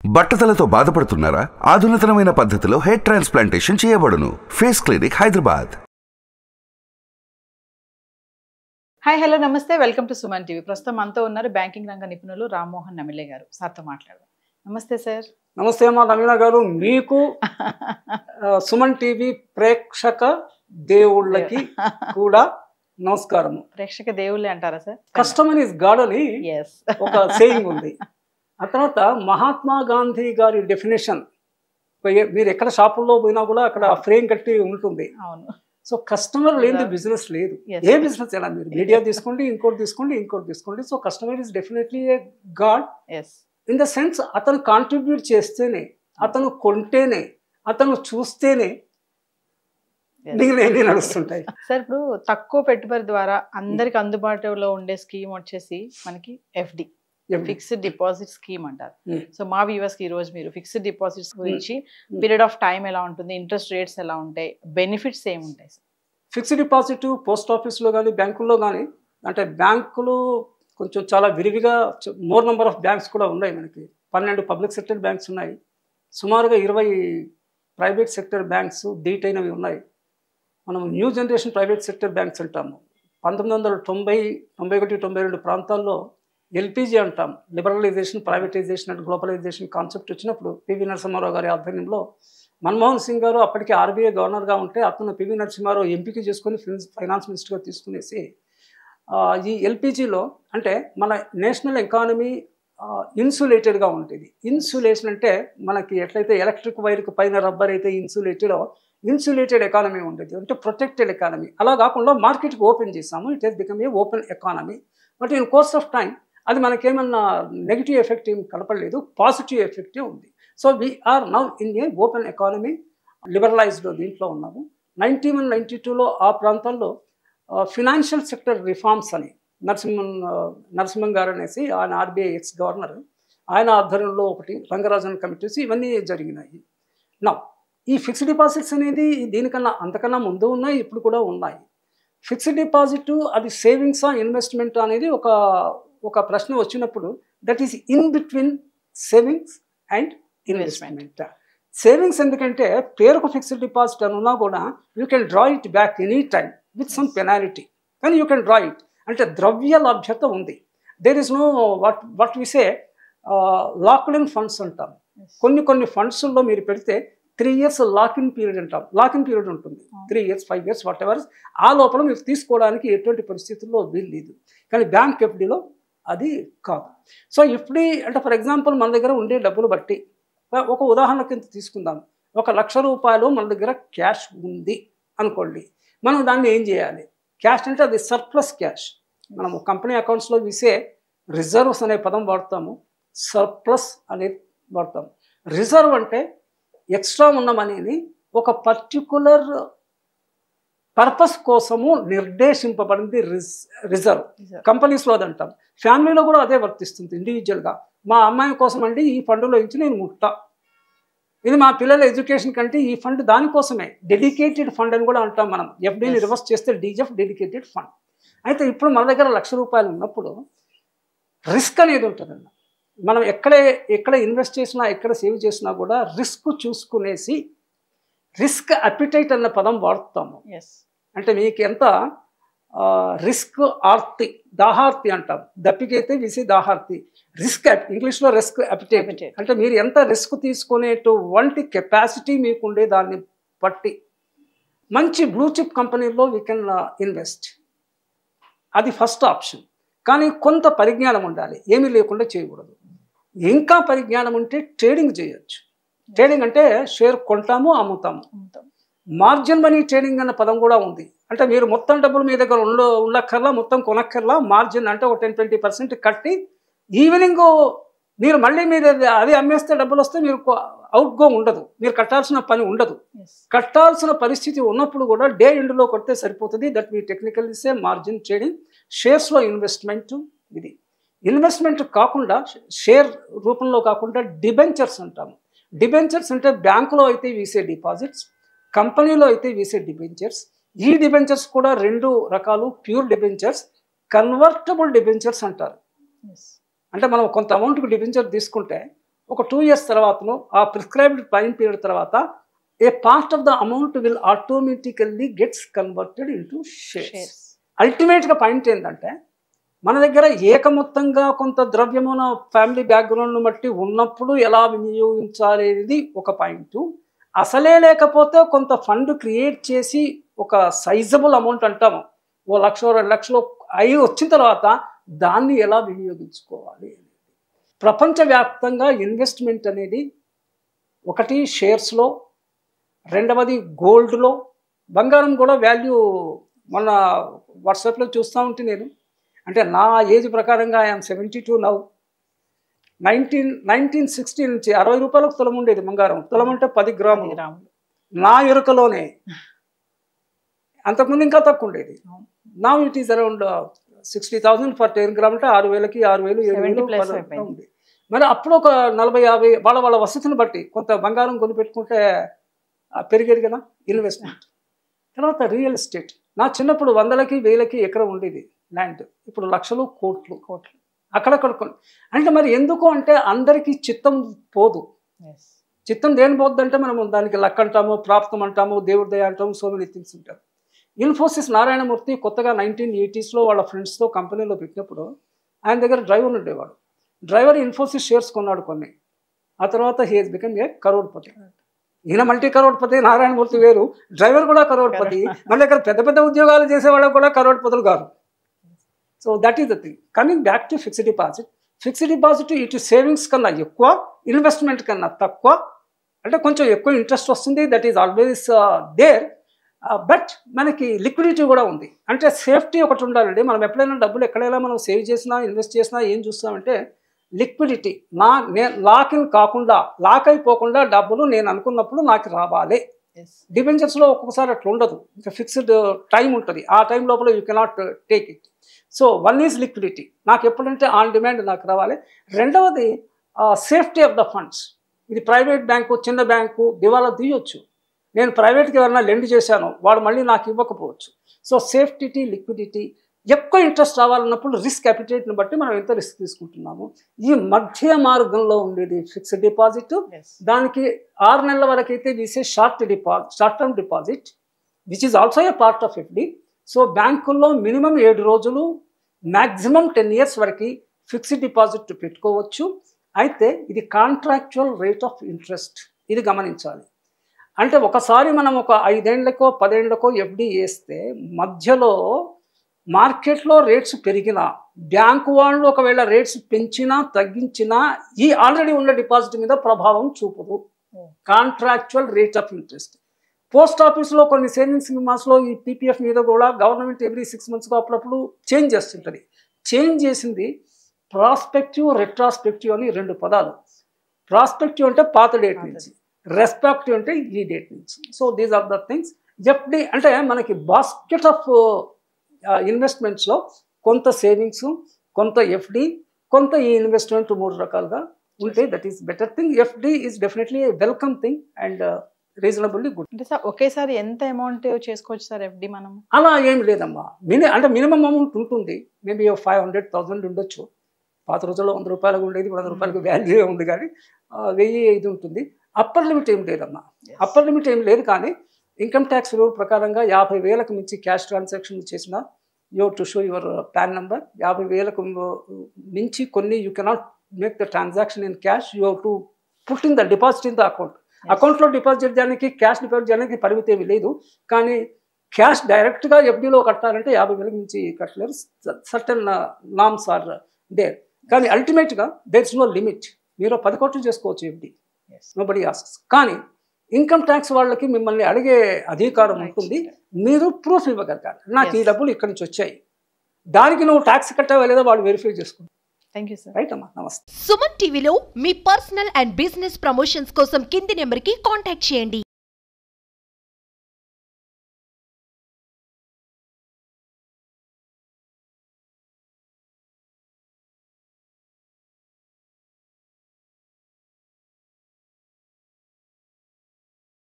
బట్టతలతో బాధపడుతున్నారా? ఆధునితనమైన పద్ధతిలో హెయిర్ ట్రాన్స్ప్లాంటేషన్ చేయబడును. Face clinic, Hyderabad. Hi, hello, నమస్తే. Welcome to Suman TV. ప్రస్తుతం మనతో ఉన్నారు బ్యాంకింగ్ రంగ నిపుణులు రామ్మోహన్ నమిలే గారు. సార్తో మాట్లాడదాం. నమస్తే సార్. నమస్తే అమ్మా నవీన గారు. మీకు సుమన్ టీవీ ప్రేక్షక దేవుళ్ళకి కూడా నమస్కారము. ప్రేక్షక దేవుళ్ళే అంటారా సార్? కస్టమర్ ఇస్ గాడ్ అని ఒక సేయింగ్ ఉంది. ఆ తర్వాత మహాత్మా గాంధీ గారి డెఫినేషన్, మీరు ఎక్కడ షాపుల్లో పోయినా కూడా అక్కడ ఫ్రేమ్ కట్టి ఉంటుంది. అవును. సో కస్టమర్ లేని బిజినెస్ లేదు. ఏ బిజినెస్ ఎలా, మీరు మీడియా తీసుకోండి, ఇంకోటి తీసుకోండి. So customer is definitely A God in the sense, అతను కాంట్రిబ్యూట్ చేస్తేనే, అతను కొంటేనే, అతను చూస్తేనే మిగిలిన నడుస్తుంటాయి. సార్, ఇప్పుడు తక్కువ పెట్టుబడి ద్వారా అందరికి అందుబాటులో ఉండే స్కీమ్ వచ్చేసి మనకి ఎఫ్డి, ఫిక్స్డ్ డిపాజిట్ స్కీమ్ అంటారు. సో మా వ్యూవర్స్ కి ఈ రోజు మీరు ఫిక్స్డ్ డిపాజిట్స్ గురించి, పీరియడ్ ఆఫ్ టైం ఎలా ఉంటుంది, ఇంట్రెస్ట్ రేట్స్ ఎలా ఉంటాయి, బెనిఫిట్స్ ఏముంటాయి సార్? ఫిక్స్డ్ డిపాజిట్ పోస్ట్ ఆఫీస్లో కానీ బ్యాంకుల్లో కానీ, అంటే బ్యాంకులు కొంచెం చాలా విరివిగా, మోర్ నెంబర్ ఆఫ్ బ్యాంక్స్ కూడా ఉన్నాయి. మనకి 12 పబ్లిక్ సెక్టర్ బ్యాంక్స్ ఉన్నాయి, సుమారుగా 20 ప్రైవేట్ సెక్టర్ బ్యాంక్స్ దీటైనవి ఉన్నాయి. మనం new generation private sector banks అంటాము. 1990, 91, 92 ప్రాంతాల్లో ఎల్పిజి అంటాం, liberalisation, privatisation and globalisation concept వచ్చినప్పుడు పివి నరసింహారావు గారి ఆధ్వర్యంలో మన్మోహన్ సింగ్ గారు అప్పటికి ఆర్బీఐ గవర్నర్గా ఉంటే, అతను పివి నరసింహారావు ఎంపిక చేసుకొని ఫైనాన్స్ మినిస్టర్గా తీసుకునేసి ఈ ఎల్పిజిలో, అంటే మన నేషనల్ ఎకానమీ ఇన్సులేటెడ్గా ఉంటుంది. ఇన్సులేషన్ అంటే మనకి ఎట్లయితే ఎలక్ట్రిక్ వైర్కి పైన రబ్బర్ అయితే ఇన్సులేటెడ్ ఎకానమీ ఉంటుంది, అంటే ప్రొటెక్టెడ్ ఎకానమీ. అలా కాకుండా మార్కెట్కి ఓపెన్ చేసాము, it has become a open economy. But in course of time అది మనకేమన్నా నెగిటివ్ ఎఫెక్ట్ ఏం కనపడలేదు, పాజిటివ్ ఎఫెక్టే ఉంది. So we are now in a open economy, liberalised దీంట్లో ఉన్నాము. 91, 92లో ఆ ప్రాంతాల్లో ఫినాన్షియల్ సెక్టర్ రిఫార్మ్స్ అని నరసింహన్ గారు అనేసి, ఆయన ఆర్బీఐ ఎక్స్ గవర్నర్, ఆయన ఆధ్వర్యంలో ఒకటి రంగరాజన్ కమిటీస్, ఇవన్నీ జరిగినాయి. నా ఈ ఫిక్స్డ్ డిపాజిట్స్ అనేది దీనికన్నా అంతకన్నా ముందు ఉన్నాయి, ఇప్పుడు కూడా ఉన్నాయి. ఫిక్స్డ్ డిపాజిట్ అది సేవింగ్సా ఇన్వెస్ట్మెంట్ అనేది ఒక ప్రశ్న వచ్చినప్పుడు, that is in between savings and investment. Savings ఎందుకంటే పేరుకు ఫిక్స్డ్ డిపాజిట్ అని ఉన్నా కూడా you can draw it back any time with some penalty, కానీ యూ కెన్ డ్రా ఇట్, అంటే ద్రవ్య లభ్యత ఉంది. There is no what we say locked in funds అంటాం. కొన్ని ఫండ్స్లో మీరు పెడితే 3 years లాకిన్ పీరియడ్ అంటాం. లాకిన్ పీరియడ్ ఉంటుంది, 3 years, 5 years, వాట్ ఎవర్. ఆ లోపల మీరు తీసుకోవడానికి ఎటువంటి పరిస్థితుల్లో వీలు లేదు. కానీ బ్యాంక్ ఎఫ్డీలో అది కాదు. సో ఎఫ్డీ అంటే ఫర్ ఎగ్జాంపుల్ మన దగ్గర ఉండే డబ్బులు బట్టి, ఒక ఉదాహరణ కింద తీసుకుందాం. 1,00,000 రూపాయలు మన దగ్గర క్యాష్ ఉంది అనుకోండి. మనం దాన్ని ఏం చేయాలి? క్యాష్ అంటే అది సర్ప్లస్ క్యాష్. మనము కంపెనీ అకౌంట్స్లో విసే రిజర్వ్స్ అనే పదం వాడతాము, సర్ప్లస్ అనేది వాడతాము. రిజర్వ్ అంటే ఎక్స్ట్రా ఉన్న మనీని ఒక పర్టికులర్ పర్పస్ కోసము నిర్దేశింపబడింది రిజర్వ్. కంపెనీస్లో అది అంటాం. ఫ్యామిలీలో కూడా అదే వర్తిస్తుంది. ఇండివిజువల్గా మా అమ్మాయి కోసం అండి ఈ ఫండ్లో ఇచ్చి నేను ముట్టా, ఇది మా పిల్లల ఎడ్యుకేషన్ కంటే ఈ ఫండ్ దానికోసమే, డెడికేటెడ్ ఫండ్ అని కూడా అంటాం మనం. ఎఫ్డీని రివర్స్ చేస్తే డీఎఫ్, డెడికేటెడ్ ఫండ్. అయితే ఇప్పుడు మన దగ్గర 1,00,000 రూపాయలు ఉన్నప్పుడు రిస్క్ అనేది ఉంటుందన్న. మనం ఎక్కడ ఇన్వెస్ట్ చేసినా, ఎక్కడ సేవ్ చేసినా కూడా రిస్క్ చూసుకునేసి రిస్క్ అపిటైట్ అన్న పదం వాడుతాము. అంటే మీకు ఎంత రిస్క్ ఆర్తి, దాహార్తి అంటాం. దప్పికైతే విసి దాహార్తి. రిస్క్ ఇంగ్లీష్లో రిస్క్ అపిటైట్ అంటే మీరు ఎంత రిస్క్ తీసుకునేటువంటి కెపాసిటీ మీకుండే దాన్ని బట్టి మంచి బ్లూ చిప్ కంపెనీల్లో వీ కెన్ ఇన్వెస్ట్. అది ఫస్ట్ ఆప్షన్. కానీ కొంత పరిజ్ఞానం ఉండాలి, ఏమీ లేకుండా చేయకూడదు. ఇంకా పరిజ్ఞానం ఉంటే ట్రేడింగ్ చేయొచ్చు. ట్రేడింగ్ అంటే షేర్ కొంటాము, అమ్ముతాము. మార్జిన్ మనీ ట్రేడింగ్ అన్న పదం కూడా ఉంది. అంటే మీరు మొత్తం డబ్బులు మీ దగ్గర ఉండక్కర్లా, మొత్తం కొనక్కర్లా. మార్జిన్ అంటే ఒక 10-20% కట్టి ఈవినింగ్ మీరు మళ్ళీ మీరు అది అమ్మేస్తే డబ్బులు వస్తే మీరు అవుట్ గో ఉండదు, మీరు కట్టాల్సిన పని ఉండదు. కట్టాల్సిన పరిస్థితి ఉన్నప్పుడు కూడా డే ఎండ్లో కొడితే సరిపోతుంది. దట్ మీ టెక్నికల్ ఇసే మార్జిన్ ట్రేడింగ్. షేర్స్లో ఇన్వెస్ట్మెంట్, ఇది ఇన్వెస్ట్మెంట్ కాకుండా షేర్ రూపంలో కాకుండా డిబెంచర్స్ అంటాము. డిబెంచర్స్ అంటే బ్యాంకులో అయితే వీసే డిపాజిట్స్, కంపెనీలో అయితే వీసే డిబెంచర్స్. ఈ డిబెంచర్స్ కూడా 2 రకాలు, ప్యూర్ డిబెంచర్స్, కన్వర్టబుల్ డిబెంచర్స్ అంటారు. అంటే మనం కొంత అమౌంట్కి డిబెంచర్ తీసుకుంటే ఒక 2 years తర్వాతను ఆ ప్రిస్క్రైబ్డ్ టైం పీరియడ్ తర్వాత a part of the amount will automatically gets converted into shares. అల్టిమేట్గా పాయింట్ ఏంటంటే మన దగ్గర ఏకమొత్తంగా కొంత ద్రవ్యమున ఫ్యామిలీ బ్యాక్గ్రౌండ్ను బట్టి ఉన్నప్పుడు ఎలా వినియోగించాలి అనేది ఒక పాయింట్. అసలే లేకపోతే కొంత ఫండ్ క్రియేట్ చేసి ఒక సైజబుల్ అమౌంట్ అంటాము, 1 లక్ష 2 లక్షలు అయి వచ్చిన తర్వాత దాన్ని ఎలా వినియోగించుకోవాలి అనేది. ప్రపంచవ్యాప్తంగా ఇన్వెస్ట్మెంట్ అనేది ఒకటి షేర్స్లో, రెండవది గోల్డ్లో, బంగారం కూడా వాల్యూ మొన్న వాట్సాప్లో చూస్తూ ఉంటే నేను, అంటే నా ఏజ్ ప్రకారంగా ఐఎమ్ 72 నౌ. 1960 నుంచి 60 రూపాయలకు తులం ఉండేది బంగారం. తులం అంటే 10 గ్రాములు. నా ఎరుకలోనే. అంతకుముందు ఇంకా తక్కువ ఉండేది. నా it is around 60,000 for 10 gram అంటే 6,000కి 6,000 7,000 ఉంది. మరి అప్పుడు ఒక 40-50 వాళ్ళ వసతిని బట్టి కొంత బంగారం కొనిపెట్టుకుంటే పెరిగేది కదా ఇన్వెస్ట్మెంట్. తర్వాత రియల్ ఎస్టేట్. నా చిన్నప్పుడు 100లకి 1000కి ఎకరం ఉండేది ల్యాండ్. ఇప్పుడు లక్షలు కోట్లు అక్కడక్కడ. అంటే మరి ఎందుకు అంటే అందరికీ చిత్తం పోదు. చిత్తం దేని పోద్దు అంటే మనం దానికి లక్ అంటాము, ప్రాప్తం అంటాము, దేవుడి దయ అంటాము, సో మెనీ థింగ్స్ ఉంటారు. ఇన్ఫోసిస్ నారాయణమూర్తి కొత్తగా 1980sలో వాళ్ళ ఫ్రెండ్స్తో కంపెనీలో పెట్టినప్పుడు ఆయన దగ్గర డ్రైవర్ ఉండేవాడు. డ్రైవర్ ఇన్ఫోసిస్ షేర్స్ కొన్నాడు కొన్ని. ఆ తర్వాత he has become a crorepati. ఈయన మల్టీ కరోడ్పతి, నారాయణమూర్తి వేరు, డ్రైవర్ కూడా కరోడ్పతి. మన దగ్గర పెద్ద పెద్ద ఉద్యోగాలు చేసేవాళ్ళకు కూడా కరోడ్పతులు కాదు. So that is the thing. Coming back to fixed deposit. Fixed deposit ఇటు సేవింగ్స్ కన్నా ఎక్కువ, ఇన్వెస్ట్మెంట్ కన్నా తక్కువ. అంటే కొంచెం ఎక్కువ ఇంట్రెస్ట్ వస్తుంది, that is always there. But మనకి లిక్విడిటీ కూడా ఉంది. అంటే సేఫ్టీ ఒకటి ఉండాలండి. మనం ఎప్పుడైనా డబ్బులు ఎక్కడైనా మనం సేవ్ చేసినా, ఇన్వెస్ట్ చేసినా ఏం చూస్తామంటే లిక్విడిటీ. లాక్ ఇన్ కాకుండా, లాక్ అయిపోకుండా డబ్బులు నేను అనుకున్నప్పుడు నాకు రావాలి. డిబెంచర్స్లో ఒక్కొక్కసారి అట్లా ఉండదు. ఇంకా ఫిక్స్డ్ టైం ఉంటుంది. ఆ టైం లోపల you cannot take it. So 1 is liquidity. నాకు ఎప్పుడంటే ఆన్ డిమాండ్ నాకు రావాలి. రెండవది సేఫ్టీ ఆఫ్ ద ఫండ్స్. ఇది ప్రైవేట్ బ్యాంకు, చిన్న బ్యాంకు దివాలా తీయొచ్చు. నేను ప్రైవేట్కి ఎవరైనా లెండ్ చేశాను, వాడు మళ్ళీ నాకు ఇవ్వకపోవచ్చు. So safety, liquidity. ఎక్కువ ఇంట్రెస్ట్ రావాలన్నప్పుడు రిస్క్ అపిటైట్ని బట్టి మనం ఎంత రిస్క్ తీసుకుంటున్నాము. ఈ మధ్య మార్గంలో ఉండేది ఫిక్స్డ్ డిపాజిట్. దానికి 6 నెలల వరకు అయితే తీసే short term deposit which is also a part of FD. So బ్యాంకుల్లో మినిమం 7 రోజులు, మ్యాక్సిమం 10 years వరకు ఫిక్స్డ్ డిపాజిట్ పెట్టుకోవచ్చు. అయితే ఇది కాంట్రాక్చువల్ రేట్ ఆఫ్ ఇంట్రెస్ట్. ఇది గమనించాలి. అంటే ఒకసారి మనం ఒక 5 ఏళ్లకో 10 ఏళ్లకో ఎఫ్డి వేస్తే మధ్యలో మార్కెట్లో రేట్స్ పెరిగినా, బ్యాంకు వాళ్ళు ఒకవేళ రేట్స్ పెంచినా తగ్గించినా ఈ ఆల్రెడీ ఉన్న డిపాజిట్ మీద ప్రభావం చూపదు. Contractual rate of interest. Post ఆఫీస్లో కొన్ని సేవింగ్స్ స్కీమ్స్లో ఈ పీపీఎఫ్ మీద కూడా గవర్నమెంట్ ఎవ్రీ 6 monthsకు అప్పుడప్పుడు చేంజ్ చేస్తుంటుంది. చేంజ్ చేసింది ప్రాస్పెక్టివ్, రెట్రాస్పెక్టివ్ అని 2 పదాలు. ప్రాస్పెక్టివ్ అంటే పాత డేట్ నుంచి, రెస్పెక్టివ్ అంటే ఈ డేట్ నుంచి. So these are the things. FD అంటే మనకి బాస్కెట్ ఆఫ్ ఇన్వెస్ట్మెంట్స్లో కొంత సేవింగ్స్, కొంత ఎఫ్డి, కొంత ఈ ఇన్వెస్ట్మెంట్ 3 రకాలుగా ఉంటే that is better thing. FD is definitely A welcome thing and reasonably good. అంటే సార్ ఒకేసారి ఎంత అమౌంట్ చేసుకోవచ్చు సార్ ఎఫ్డి మనం? అలా ఏం లేదమ్మా. అంటే మినిమం అమౌంట్ ఉంటుంది. మేబీ 500,000 ఉండొచ్చు. పాత రోజుల్లో 100 రూపాయలకు ఉండేది, 100 రూపాయలకు వాల్యూ ఉంది. కానీ 1000 ఇది ఉంటుంది. అప్పర్ లిమిట్ ఏం లేదమ్మా. అప్పర్ లిమిట్ ఏం లేదు. కానీ ఇన్కమ్ ట్యాక్స్ రూల్ ప్రకారంగా 50,000కు మించి క్యాష్ ట్రాన్సాక్షన్ చేసిన you to show your PAN number. 50,000కు మించి కొన్ని you cannot make the transaction in cash. You have to put in the deposit in the account. అకౌంట్లో డిపాజిట్ చేయడానికి, క్యాష్ డిపాజిట్ చేయడానికి పరిమితి ఏమి లేదు. కానీ క్యాష్ డైరెక్ట్గా ఎఫ్డీలో కట్టాలంటే 50,000కు మించి కట్టలేరు. Certain norms are there. కానీ అల్టిమేట్గా దేర్ ఇస్ నో లిమిట్. మీరు 10 కోట్లు చేసుకోవచ్చు ఎఫ్డి, నోబడీ ఆస్క్స్. కానీ ఇన్కమ్ ట్యాక్స్ వాళ్ళకి మిమ్మల్ని అడిగే అధికారం ఉంటుంది. మీరు ప్రూఫ్ ఇవ్వగలగాలి. నాకు ఈ డబ్బులు ఇక్కడి నుంచి వచ్చాయి, దానికి నువ్వు ట్యాక్స్ కట్టావా లేదా వాళ్ళు వెరిఫై చేసుకుంటారు. Thank you sir. రైట్ అమ్మా, నమస్తే. సుమన్ టీవీలో మీ పర్సనల్ అండ్ బిజినెస్ ప్రమోషన్స్ కోసం కింది నెంబర్కి కాంటాక్ట్ చేయండి.